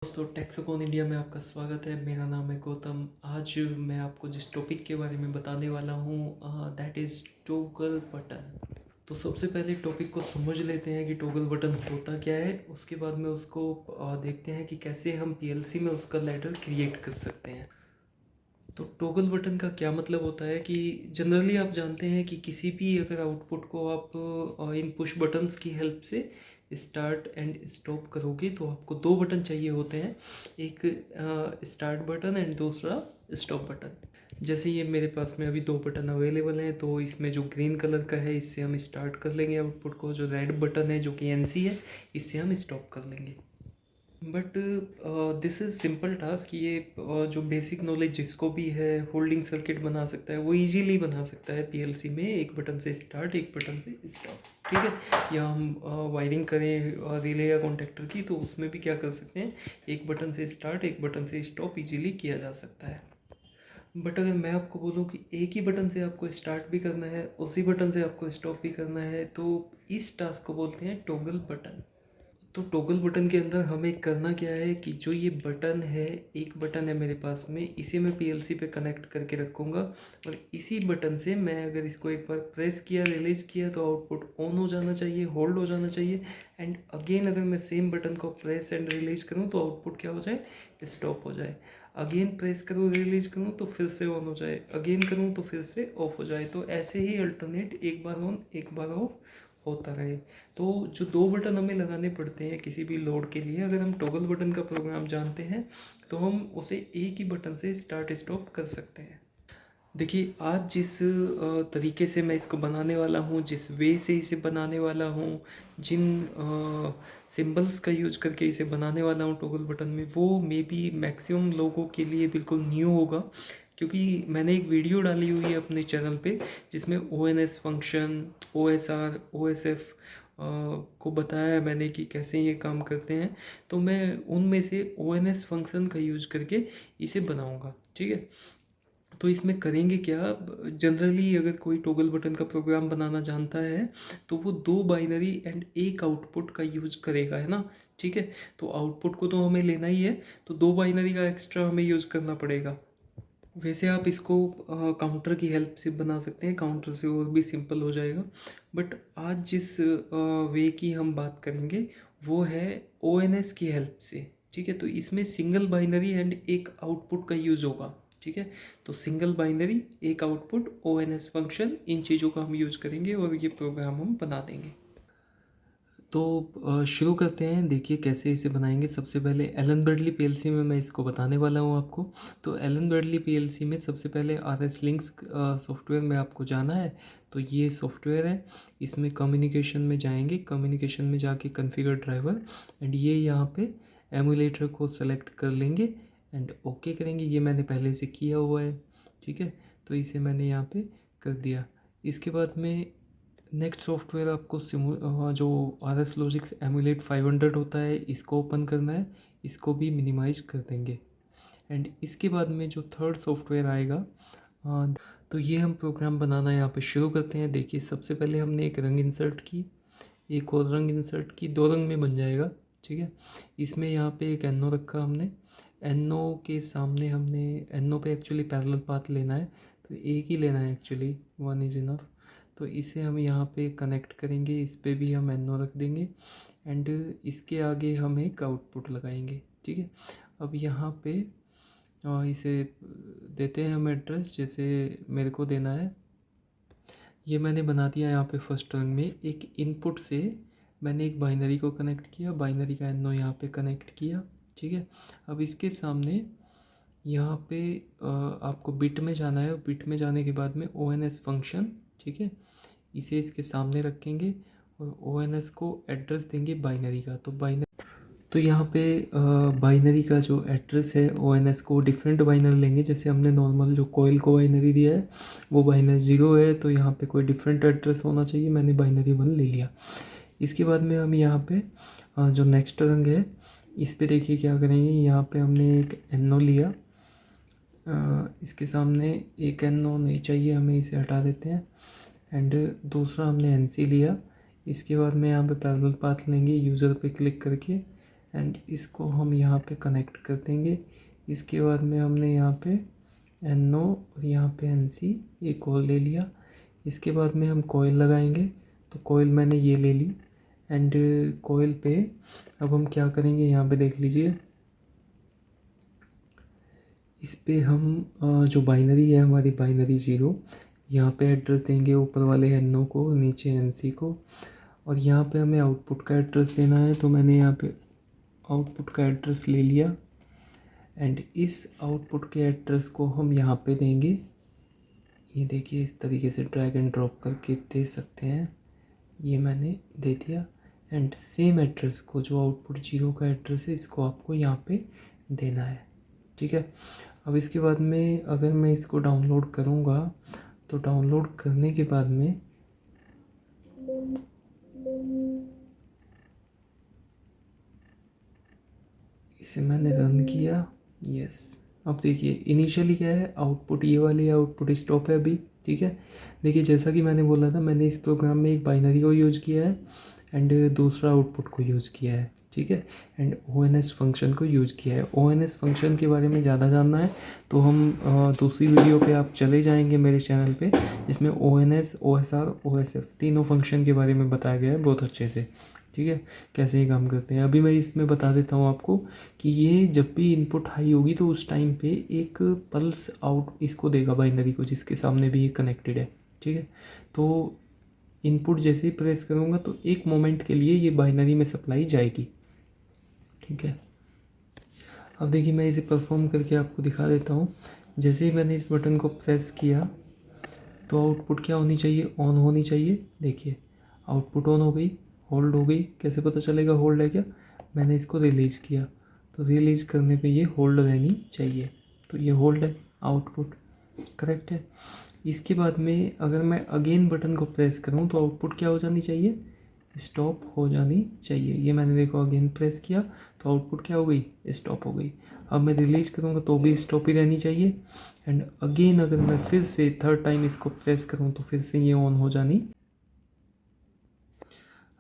दोस्तों टेक्सोकॉन इंडिया में आपका स्वागत है। मेरा नाम है गौतम। आज मैं आपको जिस टॉपिक के बारे में बताने वाला हूँ दैट इज़ टॉगल बटन। तो सबसे पहले टॉपिक को समझ लेते हैं कि टॉगल बटन होता क्या है। उसके बाद में उसको देखते हैं कि कैसे हम पीएलसी में उसका लैडर क्रिएट कर सकते हैं। तो टॉगल बटन का क्या मतलब होता है कि जनरली आप जानते हैं कि किसी भी अगर आउटपुट को आप इन पुश बटन्स की हेल्प से स्टार्ट एंड स्टॉप करोगे तो आपको दो बटन चाहिए होते हैं, एक स्टार्ट बटन एंड दूसरा स्टॉप बटन। जैसे ये मेरे पास में अभी दो बटन अवेलेबल हैं, तो इसमें जो ग्रीन कलर का है इससे हम स्टार्ट कर लेंगे आउटपुट को, जो रेड बटन है जो कि एनसी है इससे हम स्टॉप कर लेंगे। But this is simple task. ये जो बेसिक नॉलेज जिसको भी है होल्डिंग सर्किट बना सकता है, वो इजीली बना सकता है पीएलसी में, एक बटन से स्टार्ट एक बटन से स्टॉप। ठीक है, या हम वायरिंग करें रिले या कॉन्टेक्टर की तो उसमें भी क्या कर सकते हैं, एक बटन से स्टार्ट एक बटन से स्टॉप इजीली किया जा सकता है। बट अगर मैं आपको बोलूँ कि एक ही बटन से आपको स्टार्ट भी करना है उसी बटन से आपको स्टॉप भी करना है, तो इस टास्क को बोलते हैं टॉगल बटन। तो टॉगल बटन के अंदर हमें करना क्या है कि जो ये बटन है, एक बटन है मेरे पास में, इसे मैं पीएलसी पे कनेक्ट करके रखूँगा और इसी बटन से मैं अगर इसको एक बार प्रेस किया, रिलीज किया तो आउटपुट ऑन हो जाना चाहिए, होल्ड हो जाना चाहिए। एंड अगेन अगर मैं सेम बटन को प्रेस एंड रिलीज करूँ तो आउटपुट क्या हो जाए, स्टॉप हो जाए। अगेन प्रेस करूँ, रिलीज करूँ तो फिर से ऑन हो जाए, अगेन करूँ तो फिर से ऑफ हो जाए। तो ऐसे ही अल्टरनेट एक बार ऑन एक बार ऑफ होता रहे। तो जो दो बटन हमें लगाने पड़ते हैं किसी भी लोड के लिए, अगर हम टॉगल बटन का प्रोग्राम जानते हैं तो हम उसे एक ही बटन से स्टार्ट स्टॉप कर सकते हैं। देखिए, आज जिस तरीके से मैं इसको बनाने वाला हूँ, जिस वे से इसे बनाने वाला हूँ, जिन सिंबल्स का यूज करके इसे बनाने वाला हूँ टॉगल बटन में, वो मे बी मैक्सिमम लोगों के लिए बिल्कुल न्यू होगा। क्योंकि मैंने एक वीडियो डाली हुई है अपने चैनल पे जिसमें O N S function, O S R, O S F को बताया है मैंने कि कैसे ये काम करते हैं। तो मैं उनमें से ओ एन एस फंक्शन का यूज करके इसे बनाऊँगा। ठीक है, तो इसमें करेंगे क्या, जनरली अगर कोई टॉगल बटन का प्रोग्राम बनाना जानता है तो वो दो बाइनरी एंड एक आउटपुट का यूज करेगा, है ना। ठीक है, तो आउटपुट को तो हमें लेना ही है, तो दो बाइनरी का एक्स्ट्रा हमें यूज करना पड़ेगा। वैसे आप इसको काउंटर की हेल्प से बना सकते हैं, काउंटर से और भी सिंपल हो जाएगा। बट आज जिस वे की हम बात करेंगे वो है ओएनएस की हेल्प से। ठीक है, तो इसमें सिंगल बाइनरी एंड एक आउटपुट का यूज़ होगा। ठीक है, तो सिंगल बाइनरी एक आउटपुट ओएनएस फंक्शन, इन चीज़ों का हम यूज़ करेंगे और ये प्रोग्राम हम बना देंगे। तो शुरू करते हैं। देखिए कैसे इसे बनाएंगे। सबसे पहले एलन ब्रैडली पीएलसी में मैं इसको बताने वाला हूँ आपको। तो एलन ब्रैडली पीएलसी में सबसे पहले आर एस लिंक्स सॉफ्टवेयर में आपको जाना है। तो ये सॉफ्टवेयर है, इसमें कम्युनिकेशन में जाएंगे, कम्युनिकेशन में जाके कॉन्फ़िगर ड्राइवर एंड ये यहाँ पे एमुलेटर को सेलेक्ट कर लेंगे एंड ओके करेंगे। ये मैंने पहले से किया हुआ है। ठीक है, तो इसे मैंने यहाँ पे कर दिया। इसके बाद में नेक्स्ट सॉफ्टवेयर आपको जो आर एस लॉजिक्स एमुलेट 500 होता है इसको ओपन करना है, इसको भी मिनिमाइज कर देंगे। एंड इसके बाद में जो थर्ड सॉफ्टवेयर आएगा, तो ये हम प्रोग्राम बनाना यहाँ पे शुरू करते हैं। देखिए सबसे पहले हमने एक रंग इंसर्ट की, एक और रंग इंसर्ट की, दो रंग में बन जाएगा। ठीक है, इसमें यहाँ पे एक एनो रखा हमने, एनो के सामने हमने, एनो पे एक्चुअली पैरेलल पाथ लेना है तो एक ही लेना है, एक्चुअली वन इज इनफ। तो इसे हम यहाँ पे कनेक्ट करेंगे, इस पे भी हम एनो रख देंगे एंड इसके आगे हम एक आउटपुट लगाएंगे। ठीक है, अब यहाँ पे इसे देते हैं हम एड्रेस, जैसे मेरे को देना है। ये मैंने बना दिया यहाँ पे फर्स्ट रंग में। एक इनपुट से मैंने एक बाइनरी को कनेक्ट किया, बाइनरी का एनो यहाँ पे कनेक्ट किया। ठीक है, अब इसके सामने यहाँ पे आपको बिट में जाना है, बिट में जाने के बाद में ओ एन एस फंक्शन, ठीक है, इसे इसके सामने रखेंगे और ओ एन एस को एड्रेस देंगे बाइनरी का। तो बाइनरी, तो यहाँ पे बाइनरी का जो एड्रेस है ओ एन एस को डिफरेंट बाइनरी लेंगे। जैसे हमने नॉर्मल जो कोयल को बाइनरी दिया है वो बाइनरी 0 है, तो यहाँ पे कोई डिफरेंट एड्रेस होना चाहिए, मैंने बाइनरी 1 ले लिया। इसके बाद में हम यहाँ पे जो नेक्स्ट रंग है इस पे देखिए क्या करेंगे, यहाँ पे हमने एक एनो लिया, इसके सामने एक एनो नहीं चाहिए हमें, इसे हटा देते हैं। एंड दूसरा हमने एन सी लिया। इसके बाद में यहाँ पे पैरेलल पाथ लेंगे, यूज़र पे क्लिक करके एंड इसको हम यहाँ पे कनेक्ट कर देंगे। इसके बाद में हमने यहाँ पे NO और यहाँ पे NC एक और ले लिया। इसके बाद में हम कॉइल लगाएंगे, तो कॉइल मैंने ये ले ली। एंड कॉइल पे अब हम क्या करेंगे, यहाँ पे देख लीजिए, इस पे हम जो बाइनरी है हमारी बाइनरी 0, यहाँ पे एड्रेस देंगे, ऊपर वाले NO को, नीचे NC को, और यहाँ पे हमें आउटपुट का एड्रेस देना है। तो मैंने यहाँ पे आउटपुट का एड्रेस ले लिया एंड इस आउटपुट के एड्रेस को हम यहाँ पे देंगे। ये देखिए, इस तरीके से ड्रैग एंड ड्रॉप करके दे सकते हैं। ये मैंने दे दिया एंड सेम एड्रेस को, जो आउटपुट 0 का एड्रेस है, इसको आपको यहाँ पे देना है। ठीक है। अब इसके बाद में अगर मैं इसको डाउनलोड करूँगा, तो डाउनलोड करने के बाद में इसे मैंने रन किया। यस, अब देखिए इनिशियली क्या है, आउटपुट ये वाली आउटपुट स्टॉप है अभी। ठीक है। देखिए जैसा कि मैंने बोला था, मैंने इस प्रोग्राम में एक बाइनरी को यूज़ किया है एंड दूसरा आउटपुट को यूज़ किया है। ठीक है। एंड ONS फंक्शन को यूज़ किया है। ONS फंक्शन के बारे में ज़्यादा जानना है तो हम दूसरी वीडियो पे आप चले जाएंगे मेरे चैनल पे, जिसमें ONS, OSR, OSF तीनों फंक्शन के बारे में बताया गया है बहुत अच्छे से। ठीक है, कैसे ये काम करते हैं। अभी मैं इसमें बता देता हूँ आपको कि ये जब भी इनपुट हाई होगी तो उस टाइम पे एक पल्स आउट इसको देगा, बाइनरी को, जिसके सामने भी ये कनेक्टेड है। ठीक है। तो इनपुट जैसे ही प्रेस करूँगा तो एक मोमेंट के लिए ये बाइनरी में सप्लाई जाएगी। ठीक है। अब देखिए मैं इसे परफॉर्म करके आपको दिखा देता हूँ। जैसे ही मैंने इस बटन को प्रेस किया तो आउटपुट क्या होनी चाहिए, ऑन होनी चाहिए। देखिए आउटपुट ऑन हो गई, होल्ड हो गई। कैसे पता चलेगा होल्ड है क्या, मैंने इसको रिलीज़ किया तो रिलीज़ करने पे ये होल्ड रहनी चाहिए, तो ये होल्ड है, आउटपुट करेक्ट है। इसके बाद में अगर मैं अगेन बटन को प्रेस करूँ तो आउटपुट क्या हो जानी चाहिए, स्टॉप हो जानी चाहिए। ये मैंने देखो अगेन प्रेस किया तो आउटपुट क्या हो गई, स्टॉप हो गई। अब मैं रिलीज़ करूँगा तो भी स्टॉप ही रहनी चाहिए। एंड अगेन अगर मैं फिर से थर्ड टाइम इसको प्रेस करूँ तो फिर से ये ऑन हो जानी।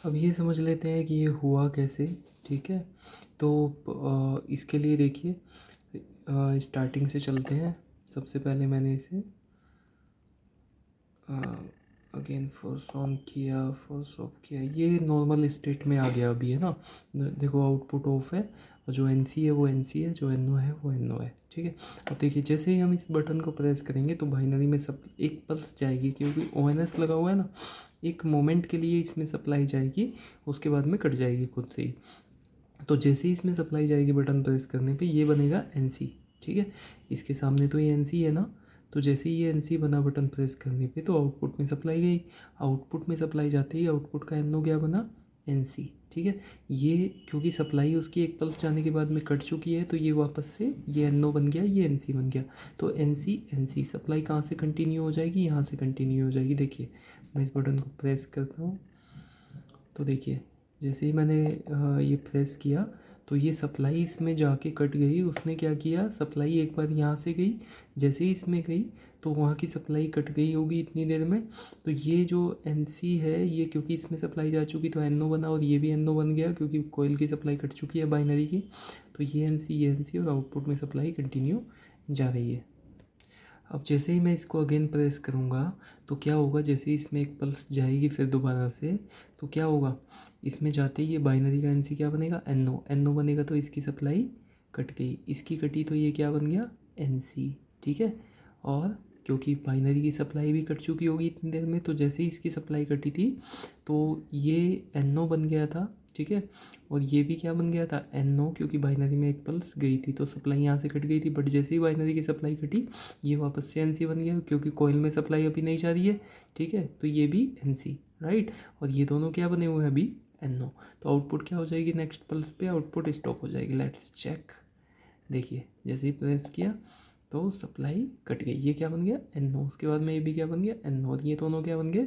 अब ये समझ लेते हैं कि ये हुआ कैसे। ठीक है। तो इसके लिए देखिए स्टार्टिंग से चलते हैं। सबसे पहले मैंने इसे अगेन फोर्स ऑन किया, फोर्स ऑफ किया, ये नॉर्मल स्टेट में आ गया अभी, है ना। देखो आउटपुट ऑफ है और जो NC है वो NC है, जो NO है वो NO है। ठीक है। अब देखिए जैसे ही हम इस बटन को प्रेस करेंगे तो बाइनरी में सब एक पल्स जाएगी, क्योंकि ONS लगा हुआ है ना, एक मोमेंट के लिए इसमें सप्लाई जाएगी, उसके बाद में कट जाएगी खुद से ही। तो जैसे ही इसमें सप्लाई जाएगी बटन प्रेस करने पे, ये बनेगा NC। ठीक है। इसके सामने तो ये NC है ना, तो जैसे ही ये NC बना बटन प्रेस करने पे तो आउटपुट में सप्लाई गई। आउटपुट में सप्लाई जाते ही आउटपुट का NO क्या बना, NC। ठीक है। ये क्योंकि सप्लाई उसकी एक पल्स जाने के बाद में कट चुकी है तो ये वापस से ये NO बन गया, ये NC बन गया। तो NC NC सप्लाई कहाँ से कंटिन्यू हो जाएगी, यहाँ से कंटिन्यू हो जाएगी। देखिए मैं इस बटन को प्रेस करता हूँ तो देखिए जैसे ही मैंने ये प्रेस किया तो ये सप्लाई इसमें जाके कट गई। उसने क्या किया, सप्लाई एक बार यहाँ से गई, जैसे ही इसमें गई तो वहाँ की सप्लाई कट गई होगी इतनी देर में। तो ये जो NC है, ये क्योंकि इसमें सप्लाई जा चुकी तो NO बना, और ये भी NO बन गया क्योंकि कोयल की सप्लाई कट चुकी है बाइनरी की। तो ये NC और आउटपुट में सप्लाई कंटिन्यू जा रही है। अब जैसे ही मैं इसको अगेन प्रेस करूँगा तो क्या होगा, जैसे ही इसमें एक पल्स जाएगी फिर दोबारा से, तो क्या होगा, इसमें जाते ही ये बाइनरी का NC क्या बनेगा, NO बनेगा। तो इसकी सप्लाई कट गई, इसकी कटी तो ये क्या बन गया, NC। ठीक है। और क्योंकि बाइनरी की सप्लाई भी कट चुकी होगी इतनी देर में, तो जैसे ही इसकी सप्लाई कटी थी तो ये NO बन गया था। ठीक है। और ये भी क्या बन गया था, NO, क्योंकि बाइनरी में एक पल्स गई थी तो सप्लाई यहाँ से कट गई थी। बट जैसे ही बाइनरी की सप्लाई कटी ये वापस से NC बन गया, क्योंकि कोयल में सप्लाई अभी नहीं जा रही है। ठीक है। तो ये भी NC, राइट। और ये दोनों क्या बने हुए हैं अभी, NO। तो आउटपुट क्या हो जाएगी, नेक्स्ट पल्स पे आउटपुट स्टॉप हो जाएगी। Let's check. देखिए जैसे ही प्रेस किया तो सप्लाई कट गई, ये क्या बन गया, NO। उसके बाद में ये भी क्या बन गया, NO, और ये दोनों क्या बन गए,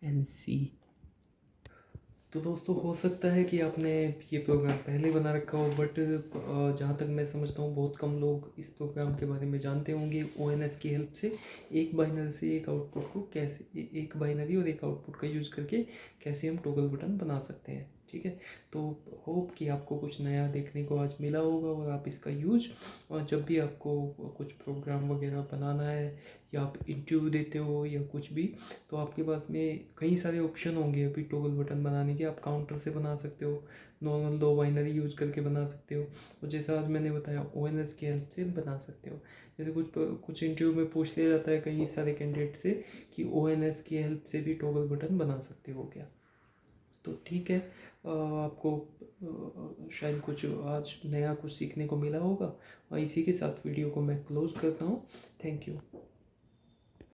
NC। तो दोस्तों हो सकता है कि आपने ये प्रोग्राम पहले बना रखा हो, बट जहाँ तक मैं समझता हूँ बहुत कम लोग इस प्रोग्राम के बारे में जानते होंगे। ONS की हेल्प से एक बाइनरी से एक आउटपुट को कैसे, एक बाइनरी और एक आउटपुट का यूज़ करके कैसे हम टॉगल बटन बना सकते हैं। ठीक है। तो होप कि आपको कुछ नया देखने को आज मिला होगा और आप इसका यूज, और जब भी आपको कुछ प्रोग्राम वगैरह बनाना है या आप इंटरव्यू देते हो या कुछ भी, तो आपके पास में कई सारे ऑप्शन होंगे अभी टॉगल बटन बनाने के। आप काउंटर से बना सकते हो, नॉर्मल दो बाइनरी यूज करके बना सकते हो, और जैसा आज मैंने बताया ONS की हेल्प से बना सकते हो। जैसे कुछ इंटरव्यू में पूछ लिया जाता है कई सारे कैंडिडेट से कि ONS की हेल्प से भी टॉगल बटन बना सकते हो क्या। तो ठीक है, आपको शायद कुछ आज नया कुछ सीखने को मिला होगा, और इसी के साथ वीडियो को मैं क्लोज करता हूँ। Thank you.